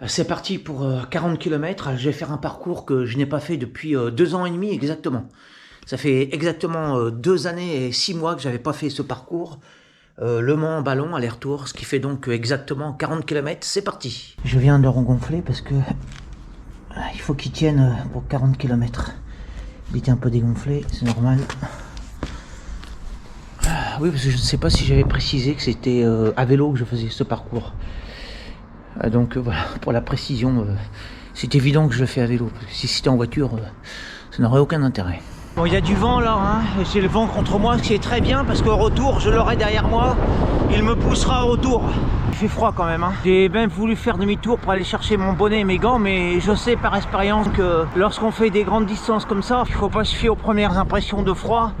C'est parti pour 40 km. Je vais faire un parcours que je n'ai pas fait depuis 2 ans et demi exactement. Ça fait exactement 2 années et 6 mois que j'avais pas fait ce parcours. Le Mans en ballon, aller-retour, ce qui fait donc exactement 40 km. C'est parti. Je viens de regonfler parce que il faut qu'il tienne pour 40 km. Il était un peu dégonflé, c'est normal. Oui, parce que je ne sais pas si j'avais précisé que c'était à vélo que je faisais ce parcours. Donc voilà, pour la précision, c'est évident que je le fais à vélo. Parce que si c'était en voiture, ça n'aurait aucun intérêt. Bon, il y a du vent là, hein, et j'ai le vent contre moi, ce qui est très bien parce qu'au retour, je l'aurai derrière moi. Il me poussera au retour. Il fait froid quand même. Hein. J'ai même voulu faire demi-tour pour aller chercher mon bonnet et mes gants, mais je sais par expérience que lorsqu'on fait des grandes distances comme ça, il ne faut pas se fier aux premières impressions de froid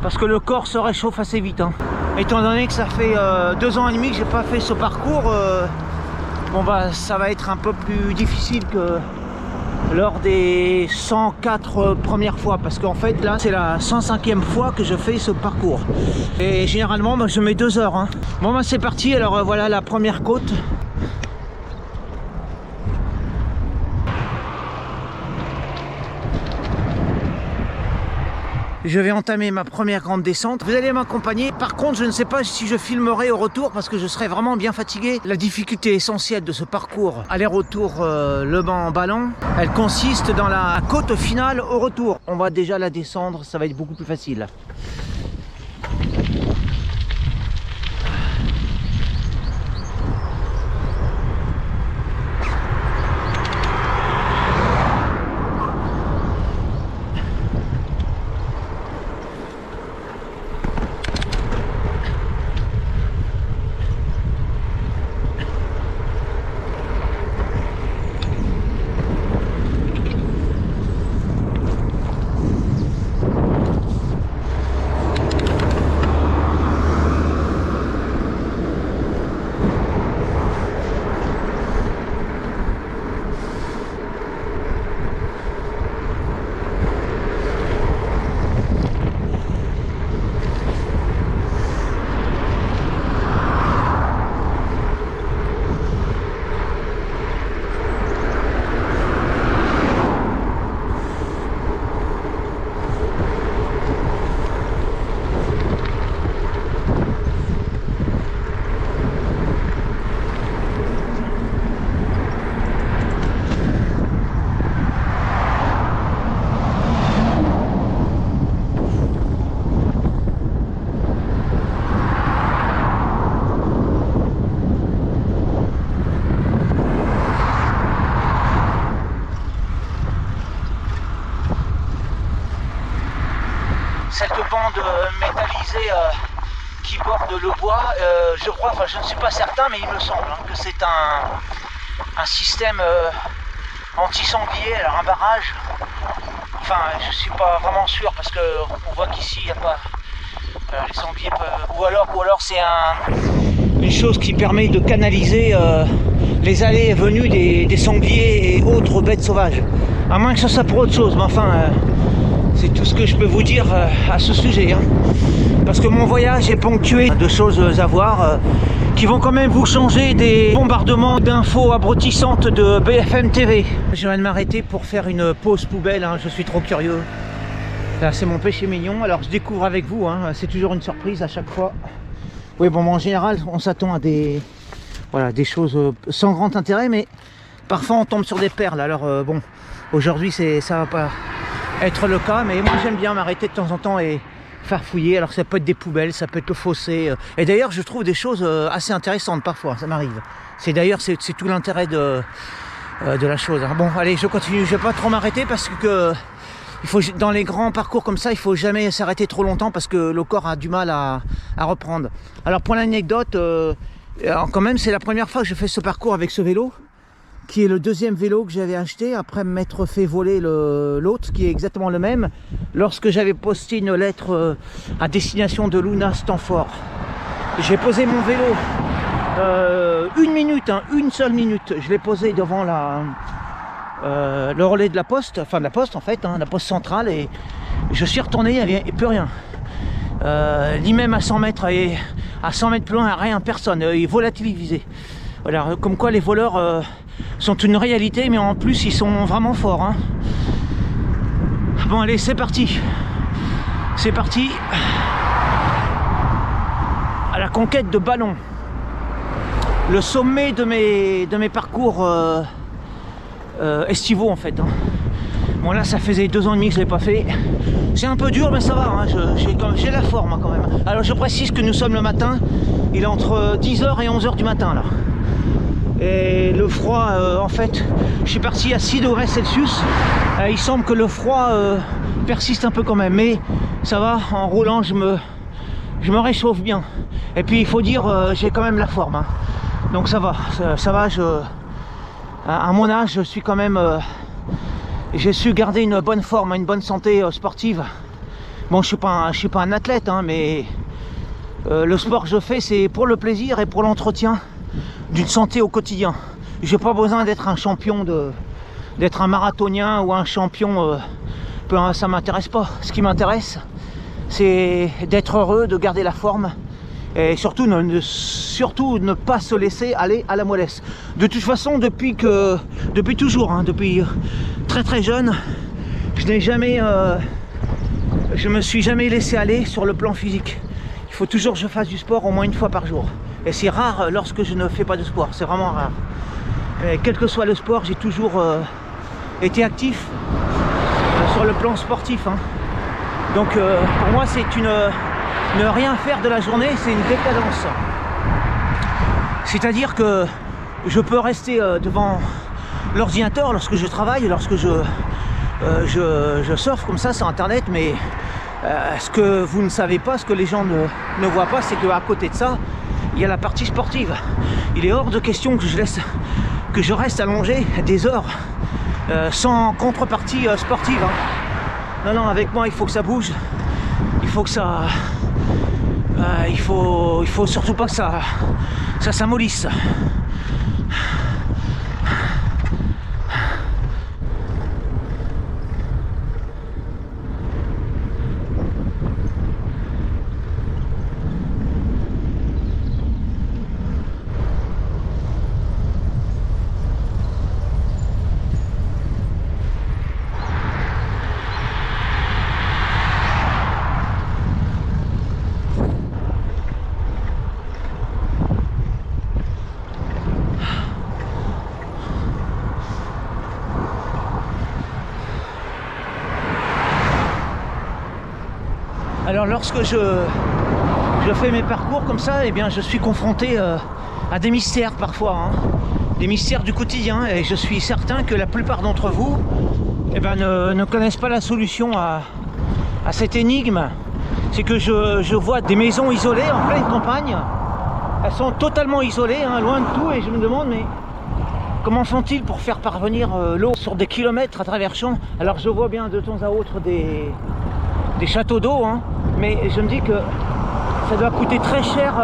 parce que le corps se réchauffe assez vite. Hein. Étant donné que ça fait 2 ans et demi que j'ai pas fait ce parcours, bon bah ça va être un peu plus difficile que lors des 104 premières fois, parce qu'en fait là c'est la 105e fois que je fais ce parcours et généralement bah, je mets 2 heures. Hein. Bon bah c'est parti, alors voilà la première côte. Je vais entamer ma première grande descente. Vous allez m'accompagner. Par contre, je ne sais pas si je filmerai au retour parce que je serai vraiment bien fatigué. La difficulté essentielle de ce parcours aller-retour Le Mans en ballon, elle consiste dans la côte finale au retour. On va déjà la descendre, ça va être beaucoup plus facile. Cette bande métallisée qui borde le bois, je crois, enfin je ne suis pas certain, mais il me semble hein, que c'est un système anti-sanglier, alors un barrage. Enfin, je suis pas vraiment sûr parce qu'on voit qu'ici il n'y a pas les sangliers peuvent, ou alors c'est une chose qui permet de canaliser les allées et venues des sangliers et autres bêtes sauvages. À moins que ça soit pour autre chose, mais enfin. C'est tout ce que je peux vous dire à ce sujet. Hein. Parce que mon voyage est ponctué de choses à voir qui vont quand même vous changer des bombardements d'infos abrutissantes de BFM TV. Je viens de m'arrêter pour faire une pause poubelle, hein. Je suis trop curieux. Là c'est mon péché mignon, alors je découvre avec vous, hein. C'est toujours une surprise à chaque fois. Oui bon, en général on s'attend à des choses sans grand intérêt, mais parfois on tombe sur des perles. Alors bon, aujourd'hui ça va pas être le cas, mais moi j'aime bien m'arrêter de temps en temps et farfouiller. Alors ça peut être des poubelles, ça peut être le fossé, et d'ailleurs je trouve des choses assez intéressantes parfois, ça m'arrive. C'est d'ailleurs c'est tout l'intérêt de la chose. Bon allez, je continue, je vais pas trop m'arrêter parce que il faut, dans les grands parcours comme ça, il faut jamais s'arrêter trop longtemps parce que le corps a du mal à reprendre. Alors pour l'anecdote, quand même c'est la première fois que je fais ce parcours avec ce vélo, qui est le deuxième vélo que j'avais acheté après m'être fait voler l'autre qui est exactement le même lorsque j'avais posté une lettre à destination de Luna Stanford. J'ai posé mon vélo 1 minute, hein, une seule minute, je l'ai posé devant le relais de la poste, enfin de la poste en fait, hein, la poste centrale, et je suis retourné, il n'y avait plus rien. Ni même à 100 mètres, et à 100 mètres plus loin, rien, personne, il volatilisait. Voilà, comme quoi les voleurs sont une réalité, mais en plus ils sont vraiment forts, hein. Bon allez, c'est parti. C'est parti à la conquête de ballons. Le sommet de mes parcours estivaux en fait, hein. Bon là ça faisait 2 ans et demi que je ne l'ai pas fait. C'est un peu dur mais ça va, hein. J'ai la forme hein, quand même. Alors je précise que nous sommes le matin. Il est entre 10h et 11h du matin là. Et le froid, en fait, je suis parti à 6 degrés Celsius. Il semble que le froid persiste un peu quand même. Mais ça va, en roulant je me réchauffe bien. Et puis il faut dire, j'ai quand même la forme, hein. Donc ça va, à mon âge, je suis quand même... j'ai su garder une bonne forme, une bonne santé sportive. Bon, je suis pas un athlète, hein, mais le sport que je fais, c'est pour le plaisir et pour l'entretien d'une santé au quotidien. J'ai pas besoin d'être un champion, d'être un marathonien ou un champion. Ça m'intéresse pas. Ce qui m'intéresse, c'est d'être heureux, de garder la forme. Et surtout ne pas se laisser aller à la mollesse. De toute façon, depuis toujours, hein, depuis très très jeune, je me suis jamais laissé aller sur le plan physique. Il faut toujours que je fasse du sport au moins 1 fois par jour. Et c'est rare lorsque je ne fais pas de sport, c'est vraiment rare. Et quel que soit le sport, j'ai toujours été actif sur le plan sportif, hein. Donc pour moi c'est ne rien faire de la journée, c'est une décadence. C'est-à-dire que je peux rester devant l'ordinateur lorsque je travaille, lorsque je surfe comme ça sur internet, mais ce que vous ne savez pas, ce que les gens ne voient pas, c'est qu'à côté de ça, il y a la partie sportive. Il est hors de question que je reste allongé des heures sans contrepartie sportive, hein. Non, avec moi il faut que ça bouge, il faut que ça... il faut surtout pas que ça s'amollisse. Alors lorsque je fais mes parcours comme ça, eh bien je suis confronté à des mystères parfois, hein, des mystères du quotidien, et je suis certain que la plupart d'entre vous ne connaissent pas la solution à cette énigme. C'est que je vois des maisons isolées en pleine campagne. Elles sont totalement isolées, hein, loin de tout, et je me demande mais comment font-ils pour faire parvenir l'eau sur des kilomètres à travers champs? Alors je vois bien de temps à autre des châteaux d'eau, hein, mais je me dis que ça doit coûter très cher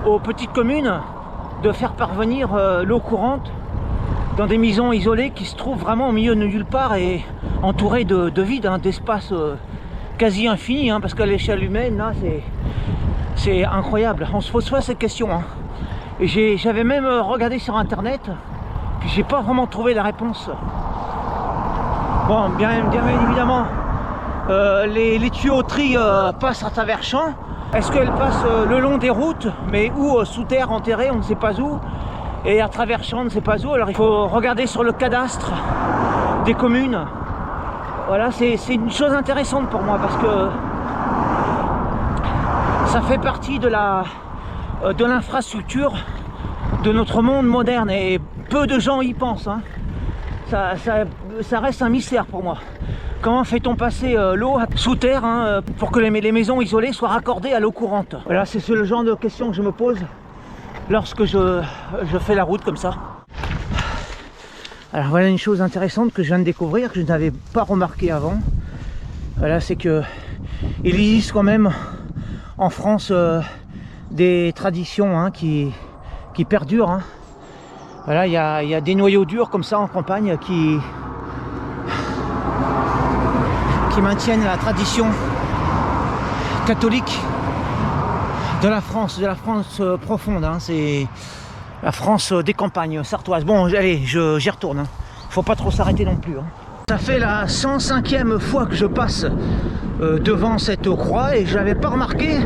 aux petites communes de faire parvenir l'eau courante dans des maisons isolées qui se trouvent vraiment au milieu de nulle part et entourées de vide, hein, d'espace quasi infini, hein, parce qu'à l'échelle humaine là c'est incroyable. On se pose pas cette question, hein. Et j'avais même regardé sur internet, puis j'ai pas vraiment trouvé la réponse. Bon, bien évidemment, les tuyauteries passent à travers champs. Est-ce qu'elles passent le long des routes, mais où sous terre, enterrées, on ne sait pas où, et à travers champs, on ne sait pas où. Alors il faut regarder sur le cadastre des communes. Voilà, c'est une chose intéressante pour moi, parce que ça fait partie de l'infrastructure de notre monde moderne, et peu de gens y pensent, hein. Ça reste un mystère pour moi. Comment fait-on passer l'eau sous terre, hein, pour que les maisons isolées soient raccordées à l'eau courante? Voilà, c'est le genre de questions que je me pose lorsque je fais la route comme ça. Alors voilà une chose intéressante que je viens de découvrir, que je n'avais pas remarqué avant. Voilà, c'est que il existe quand même en France des traditions, hein, qui perdurent, hein. Voilà, il y a des noyaux durs comme ça en campagne qui maintiennent la tradition catholique de la France profonde, hein. La France des campagnes sartoises. Bon, allez, j'y retourne. Hein. Faut pas trop s'arrêter non plus. Hein. Ça fait la 105e fois que je passe devant cette croix et je n'avais pas remarqué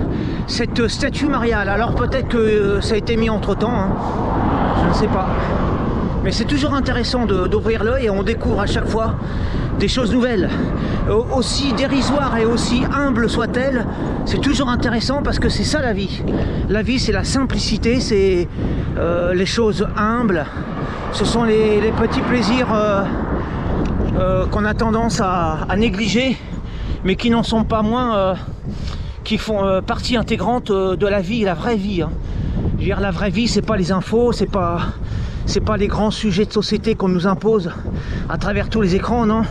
cette statue mariale. Alors peut-être que ça a été mis entre temps. Hein. Je ne sais pas. Mais c'est toujours intéressant d'ouvrir l'œil et on découvre à chaque fois des choses nouvelles. Aussi dérisoires et aussi humbles soient-elles, c'est toujours intéressant parce que c'est ça la vie. La vie, c'est la simplicité, c'est les choses humbles. Ce sont les petits plaisirs qu'on a tendance à négliger, mais qui n'en sont pas moins, qui font partie intégrante de la vie, la vraie vie. Hein. Je veux dire, la vraie vie, c'est pas les infos, c'est pas les grands sujets de société qu'on nous impose à travers tous les écrans, non.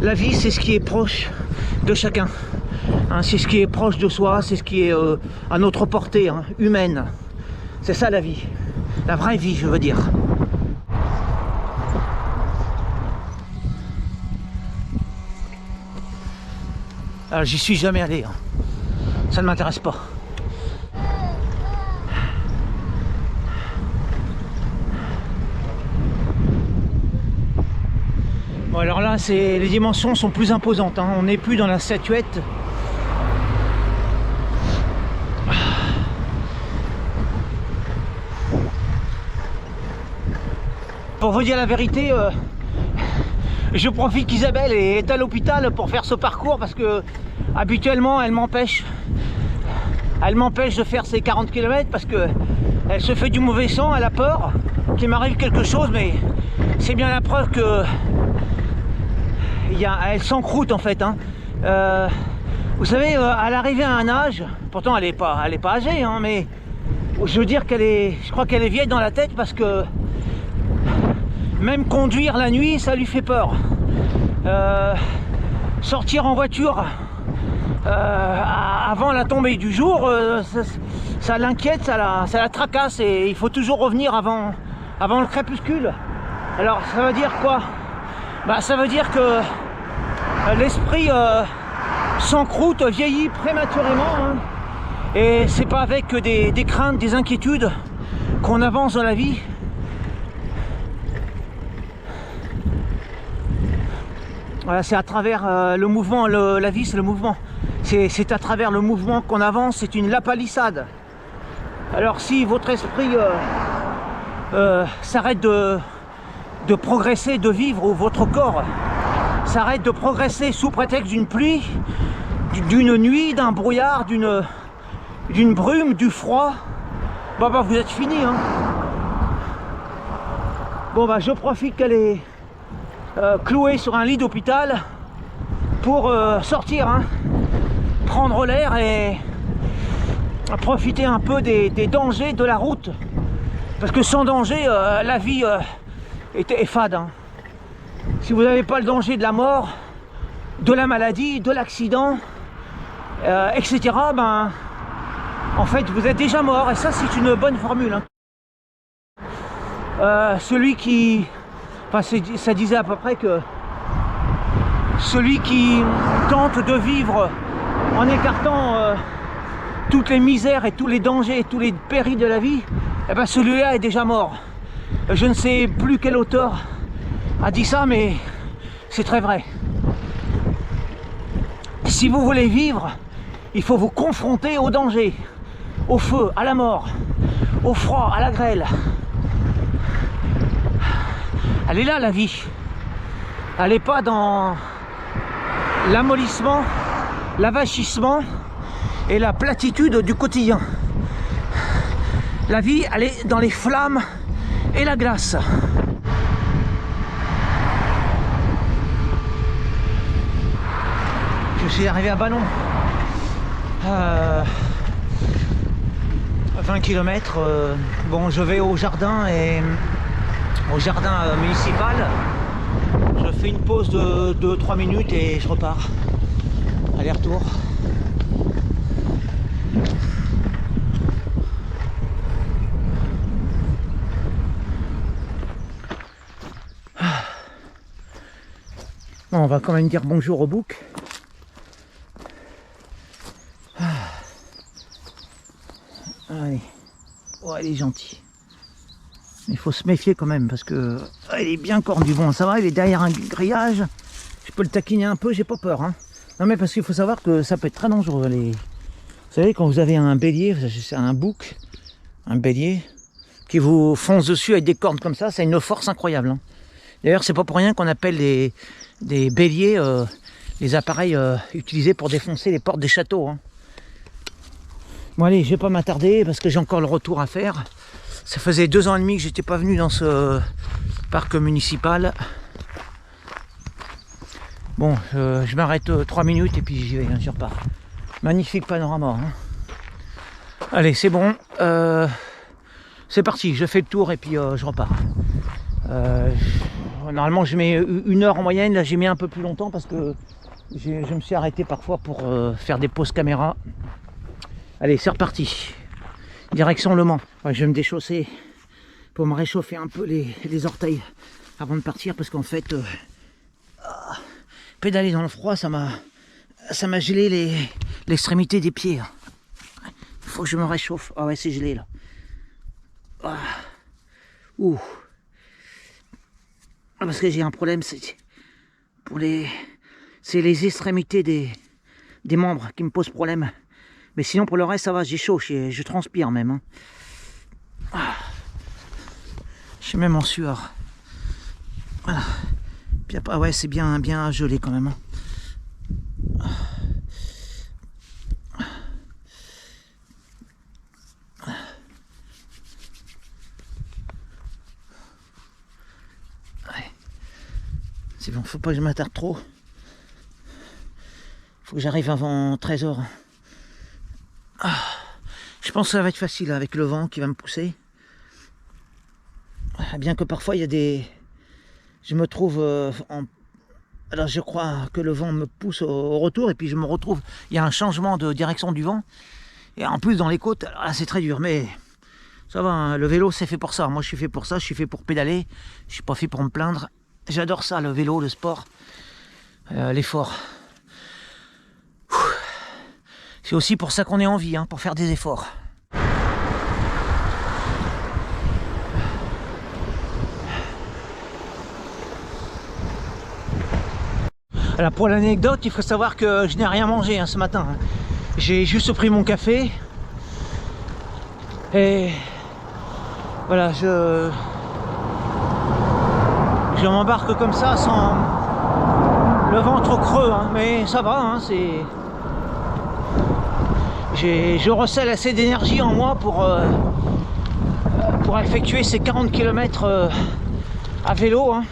La vie, c'est ce qui est proche de chacun. Hein, c'est ce qui est proche de soi, c'est ce qui est à notre portée, hein, humaine. C'est ça la vie. La vraie vie, je veux dire. Alors, j'y suis jamais allé. Hein. Ça ne m'intéresse pas. Bon, alors là, les dimensions sont plus imposantes. Hein. On n'est plus dans la statuette. Pour vous dire la vérité, je profite qu'Isabelle est à l'hôpital pour faire ce parcours parce que habituellement elle m'empêche de faire ces 40 km parce que elle se fait du mauvais sang, elle a peur qu'il m'arrive quelque chose, mais c'est bien la preuve que elle s'encroute en fait. Hein. Vous savez, elle est arrivée à un âge, pourtant elle est pas âgée, hein, mais je veux dire je crois qu'elle est vieille dans la tête parce que même conduire la nuit, ça lui fait peur. Sortir en voiture avant la tombée du jour, ça l'inquiète, ça la tracasse et il faut toujours revenir avant le crépuscule. Alors ça veut dire quoi? Bah, ça veut dire que l'esprit s'encroute, vieillit prématurément. Hein, et c'est pas avec des craintes, des inquiétudes qu'on avance dans la vie. Voilà, c'est à travers le mouvement, la vie c'est le mouvement. C'est à travers le mouvement qu'on avance, c'est une lapalissade. Alors si votre esprit s'arrête de progresser, de vivre, ou votre corps s'arrête de progresser sous prétexte d'une pluie, d'une nuit, d'un brouillard, d'une brume, du froid, bah vous êtes fini. Hein. Bon bah je profite qu'elle est clouée sur un lit d'hôpital pour sortir, hein, prendre l'air et profiter un peu des dangers de la route. Parce que sans danger, la vie est fade. Hein. Si vous n'avez pas le danger de la mort, de la maladie, de l'accident, etc., ben, en fait, vous êtes déjà mort. Et ça, c'est une bonne formule. Hein. Celui qui... Enfin, ça disait à peu près que celui qui tente de vivre en écartant toutes les misères et tous les dangers et tous les périls de la vie, eh ben celui-là est déjà mort. Je ne sais plus quel auteur a dit ça, mais c'est très vrai. Si vous voulez vivre, il faut vous confronter au danger, au feu, à la mort, au froid, à la grêle. Elle est là la vie. Elle n'est pas dans l'amollissement, l'avachissement et la platitude du quotidien. La vie, elle est dans les flammes et la glace. Je suis arrivé à Ballon. 20 km. Bon, je vais au jardin municipal. Je fais une pause de 2-3 minutes et je repars. Aller-retour. Bon, on va quand même dire bonjour au bouc. Allez. Oh, il est gentil. Il faut se méfier quand même parce que il est bien cordu. Bon, ça va, il est derrière un grillage. Je peux le taquiner un peu, j'ai pas peur. Hein. Non mais parce qu'il faut savoir que ça peut être très dangereux. Vous savez, quand vous avez un bélier, c'est un bouc, un bélier, qui vous fonce dessus avec des cordes comme ça a une force incroyable. Hein. D'ailleurs, c'est pas pour rien qu'on appelle des béliers les appareils utilisés pour défoncer les portes des châteaux. Hein. Bon allez, je vais pas m'attarder parce que j'ai encore le retour à faire. Ça faisait 2 ans et demi que j'étais pas venu dans ce parc municipal. Bon, je m'arrête 3 minutes et puis j'y vais, hein, je repars. Magnifique panorama. Hein. Allez, c'est bon. C'est parti, je fais le tour et puis je repars. Normalement, je mets 1 heure en moyenne. Là, j'ai mis un peu plus longtemps parce que je me suis arrêté parfois pour faire des pauses caméra. Allez, c'est reparti. Direction Le Mans. Ouais, je vais me déchausser pour me réchauffer un peu les orteils avant de partir parce qu'en fait, pédaler dans le froid, ça m'a gelé l'extrémité des pieds. Il faut que je me réchauffe. Ah ouais, c'est gelé là. Ah. Ouh. Ah, parce que j'ai un problème, c'est les extrémités des membres qui me posent problème. Mais sinon pour le reste ça va, j'ai chaud, je transpire même. Hein. Ah. Je suis même en sueur. Voilà. Puis après, ouais, c'est bien gelé quand même. Hein. Ouais. C'est bon, faut pas que je m'attarde trop. Faut que j'arrive avant 13h. Ah, je pense que ça va être facile avec le vent qui va me pousser. Bien que parfois il y a des... Je me trouve Alors je crois que le vent me pousse au retour et puis je me retrouve... Il y a un changement de direction du vent. Et en plus dans les côtes, alors là c'est très dur. Mais ça va, hein, le vélo c'est fait pour ça. Moi je suis fait pour ça, je suis fait pour pédaler. Je suis pas fait pour me plaindre. J'adore ça, le vélo, le sport, l'effort. C'est aussi pour ça qu'on est en vie, hein, pour faire des efforts. Alors pour l'anecdote, il faut savoir que je n'ai rien mangé hein, ce matin. Hein. J'ai juste pris mon café. Et voilà, je m'embarque comme ça sans le ventre creux. Hein, mais ça va, hein, c'est... Je recèle assez d'énergie en moi pour effectuer ces 40 km à vélo hein,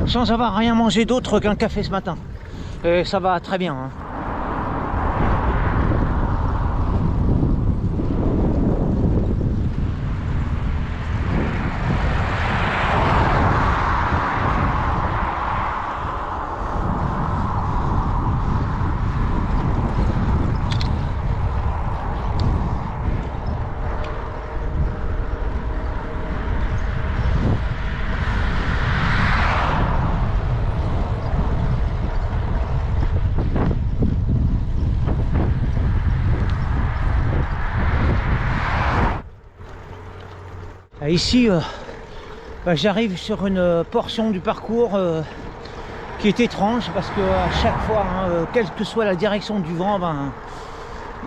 sans avoir rien mangé d'autre qu'un café ce matin. Et ça va très bien. Hein. Ici, j'arrive sur une portion du parcours qui est étrange parce que à chaque fois, hein, quelle que soit la direction du vent,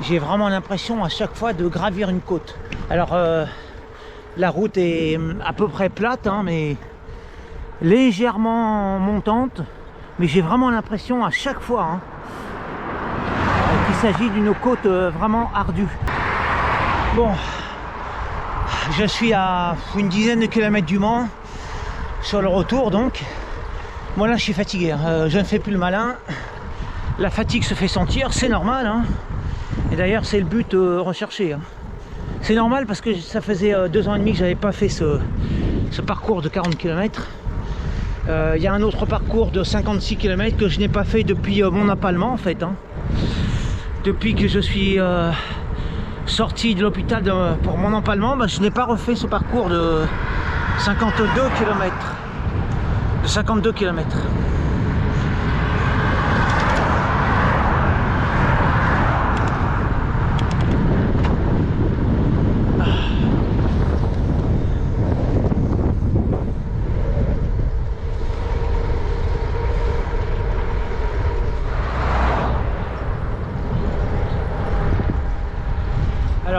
j'ai vraiment l'impression à chaque fois de gravir une côte. Alors la route est à peu près plate, hein, mais légèrement montante, mais j'ai vraiment l'impression à chaque fois hein, qu'il s'agit d'une côte vraiment ardue. Bon. Je suis à une dizaine de kilomètres du Mans, sur le retour donc. Moi là je suis fatigué, hein. Je ne fais plus le malin. La fatigue se fait sentir, c'est normal. Hein. Et d'ailleurs c'est le but recherché. Hein. C'est normal parce que ça faisait 2 ans et demi que je n'avais pas fait ce parcours de 40 km. Il y a un autre parcours de 56 km que je n'ai pas fait depuis mon empalement en fait. Hein. Depuis que je suis... sorti de l'hôpital pour mon empalement, je n'ai pas refait ce parcours de 52 km. De 52 km.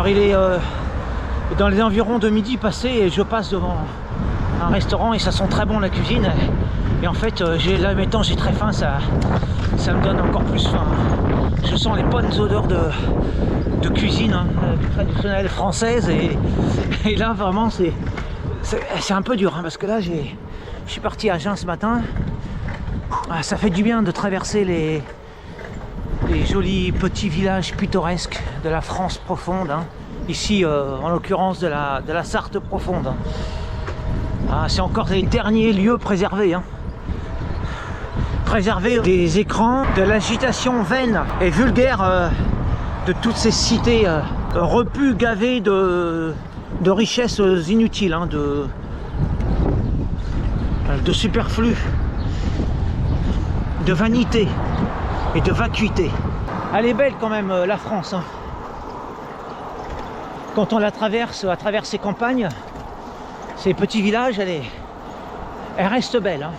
Alors il est dans les environs de midi passé et je passe devant un restaurant et ça sent très bon la cuisine. Et en fait, là maintenant j'ai très faim, ça me donne encore plus faim. Je sens les bonnes odeurs de cuisine hein, traditionnelle française et là vraiment c'est un peu dur hein, parce que là je suis parti à Agen ce matin. Ah, ça fait du bien de traverser les jolis petits villages pittoresques de la France profonde. Hein. Ici, en l'occurrence de la Sarthe profonde. Hein. Ah, c'est encore les derniers lieux préservés. Hein. Préservés des écrans, de l'agitation vaine et vulgaire de toutes ces cités repues, gavées de richesses inutiles, hein, de superflu, de vanité et de vacuité. Elle est belle quand même la France. Hein. Quand on la traverse à travers ces campagnes, ces petits villages, elle reste belle. Hein.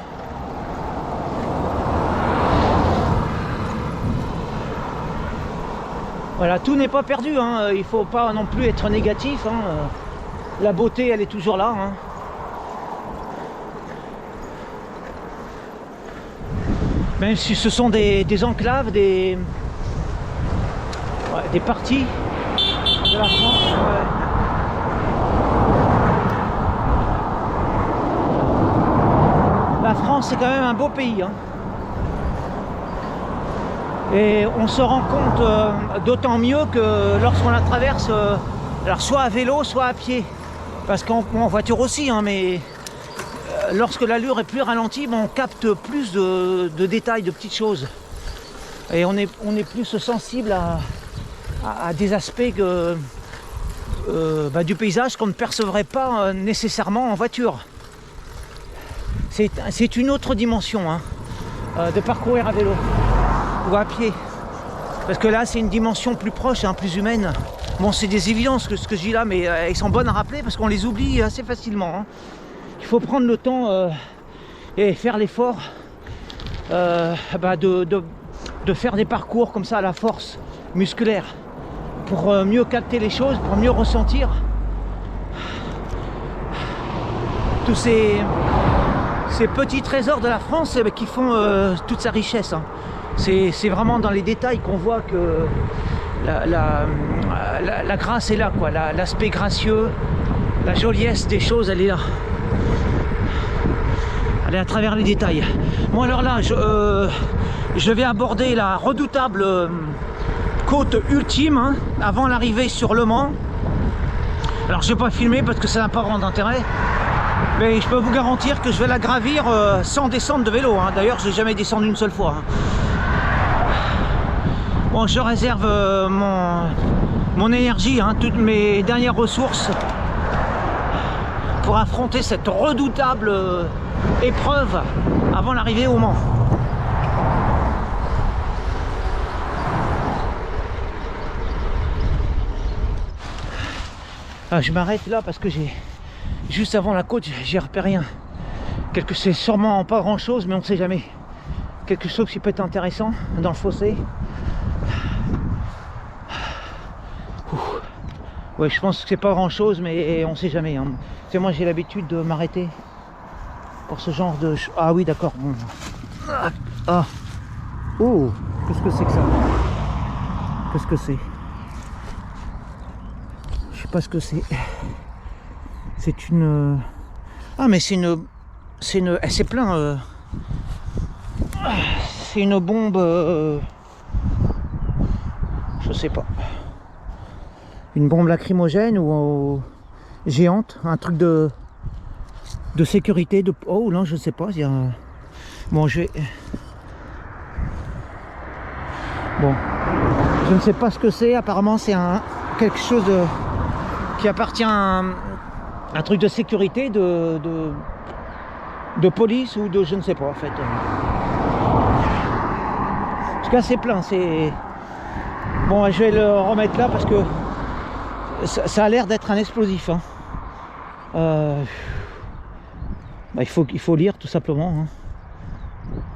Voilà, tout n'est pas perdu, hein. Il ne faut pas non plus être négatif. Hein. La beauté, elle est toujours là. Hein. Même si ce sont des enclaves, des parties de la France. Ouais. La France, c'est quand même un beau pays. Hein. Et on se rend compte d'autant mieux que lorsqu'on la traverse, alors soit à vélo, soit à pied. Parce qu'en voiture aussi, hein, mais lorsque l'allure est plus ralentie, on capte plus de détails, de petites choses. Et on est plus sensible à des aspects du paysage qu'on ne percevrait pas nécessairement en voiture. C'est une autre dimension hein, de parcourir à vélo ou à pied. Parce que là, c'est une dimension plus proche, hein, plus humaine. Bon, c'est des évidences ce que je dis là, mais elles sont bonnes à rappeler parce qu'on les oublie assez facilement. Hein. Il faut prendre le temps et faire l'effort de faire des parcours comme ça à la force musculaire pour mieux capter les choses, pour mieux ressentir tous ces petits trésors de la France qui font toute sa richesse. Hein. C'est vraiment dans les détails qu'on voit que la grâce est là, quoi. L'aspect gracieux, la joliesse des choses, elle est là. Elle est à travers les détails. Bon alors là, je vais aborder la redoutable côte ultime hein, avant l'arrivée sur Le Mans. Alors je ne vais pas filmer parce que ça n'a pas vraiment d'intérêt. Mais je peux vous garantir que je vais la gravir sans descendre de vélo. Hein. D'ailleurs, je n'ai jamais descendu une seule fois. Hein. Bon, je réserve mon énergie, hein, toutes mes dernières ressources pour affronter cette redoutable épreuve avant l'arrivée au Mans. Ah, je m'arrête là parce que juste avant la côte, j'ai repéré rien. C'est sûrement pas grand chose, mais on ne sait jamais. Quelque chose qui peut être intéressant dans le fossé. Ouais, je pense que c'est pas grand chose, mais on sait jamais. Hein. Moi, j'ai l'habitude de m'arrêter pour ce genre de. Ah oui, d'accord. Bon. Ah. Oh, qu'est-ce que c'est que ça? Qu'est-ce que c'est? Je sais pas ce que c'est. C'est une. Ah, mais c'est une. C'est plein. C'est une bombe. Je sais pas. Une bombe lacrymogène ou géante, un truc de sécurité. Oh non, je sais pas. Il y a. Bon, je vais. Bon, je ne sais pas ce que c'est. Apparemment, c'est quelque chose qui appartient à un truc de sécurité, de police ou de je ne sais pas en fait. En tout cas, c'est plein. Bon, je vais le remettre là parce que ça a l'air d'être un explosif. Hein. Il faut lire tout simplement. Hein.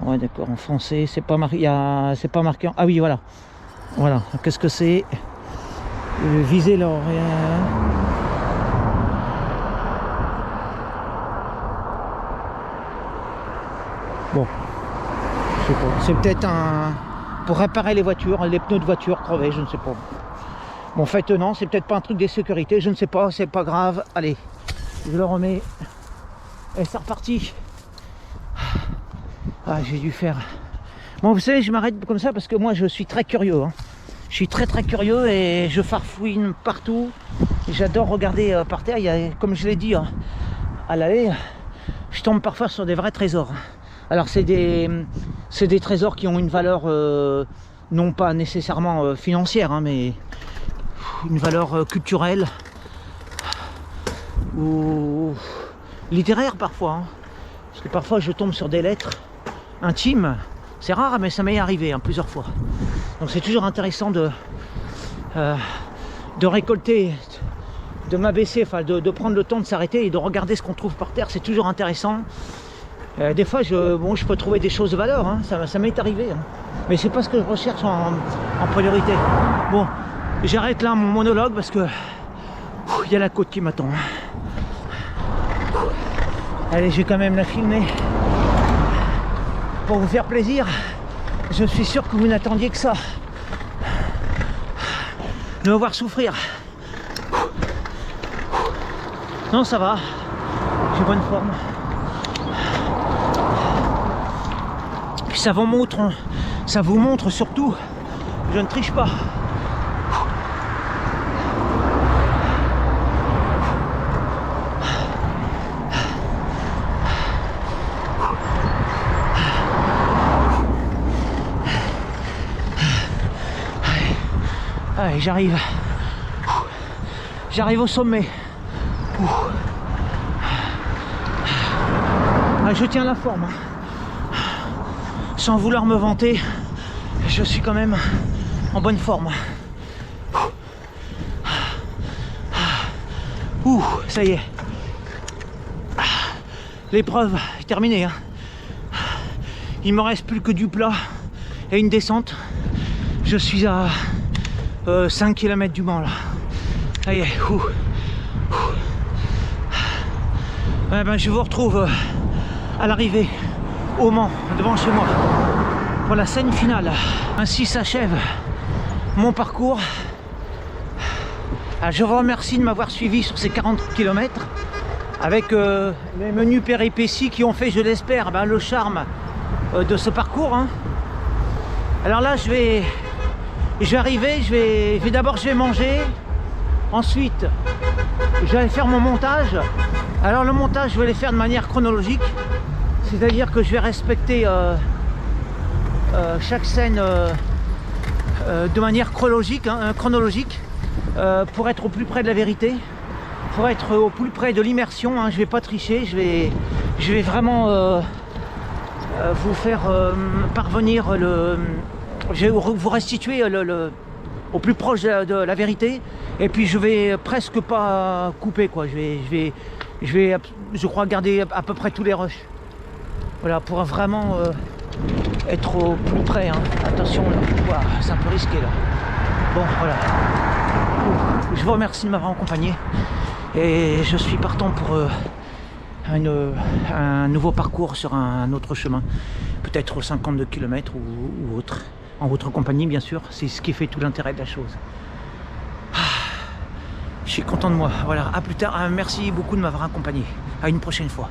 Ouais, d'accord, en français, c'est pas marqué. C'est pas marqué. Ah oui, voilà. Voilà. Qu'est-ce que c'est? viser l'Orient. Bon, je sais pas. C'est peut-être un... pour réparer les voitures, les pneus de voiture crevés, je ne sais pas. Bon, en fait, non, c'est peut-être pas un truc de sécurité, je ne sais pas, c'est pas grave. Allez, je le remets. Et c'est reparti. Ah, j'ai dû faire... Bon, vous savez, je m'arrête comme ça parce que moi, je suis très curieux. Hein. Je suis très curieux et je farfouine partout. J'adore regarder par terre. Il y a, comme je l'ai dit hein, à l'aller, je tombe parfois sur des vrais trésors. Alors, c'est des trésors qui ont une valeur, non pas nécessairement financière, hein, mais une valeur culturelle ou littéraire parfois. Hein. Parce que parfois, je tombe sur des lettres intimes. C'est rare, mais ça m'est arrivé hein, plusieurs fois. Donc c'est toujours intéressant de récolter, de m'abaisser, enfin de prendre le temps de s'arrêter et de regarder ce qu'on trouve par terre. C'est toujours intéressant. Des fois, je peux trouver des choses de valeur, hein, ça m'est arrivé. Hein. Mais c'est pas ce que je recherche en priorité. Bon, j'arrête là mon monologue parce que il y a la côte qui m'attend. Allez, je vais quand même la filmer. Pour vous faire plaisir, je suis sûr que vous n'attendiez que ça. De me voir souffrir. Non, ça va. J'ai bonne forme. Puis ça vous montre surtout, je ne triche pas. Allez, j'arrive au sommet. Ah, je tiens la forme. Sans vouloir me vanter, je suis quand même en bonne forme. Ça y est. L'épreuve est terminée. Hein. Il me reste plus que du plat et une descente. Je suis à 5 km du Mans là. Ça y est. Eh ben, je vous retrouve à l'arrivée au Mans, devant chez moi, pour la scène finale. Ainsi s'achève mon parcours. Alors, je vous remercie de m'avoir suivi sur ces 40 km avec les menus péripéties qui ont fait, je l'espère, le charme de ce parcours. Hein. Alors là, je vais arriver, d'abord je vais manger, ensuite je vais faire mon montage. Alors le montage, je vais le faire de manière chronologique, c'est-à-dire que je vais respecter chaque scène de manière chronologique, pour être au plus près de la vérité, pour être au plus près de l'immersion. Hein. Je vais pas tricher, je vais vraiment vous faire parvenir je vais vous restituer au plus proche de la vérité, et puis je vais presque pas couper quoi. Je crois garder à peu près tous les rushs. Voilà, pour vraiment être au plus près. Hein. Attention là, wow, c'est un peu risqué là. Bon voilà. Je vous remercie de m'avoir accompagné et je suis partant pour un nouveau parcours sur un autre chemin, peut-être 52 km ou autre. En votre compagnie bien sûr, c'est ce qui fait tout l'intérêt de la chose. Je suis content de moi, voilà, à plus tard, merci beaucoup de m'avoir accompagné, à une prochaine fois.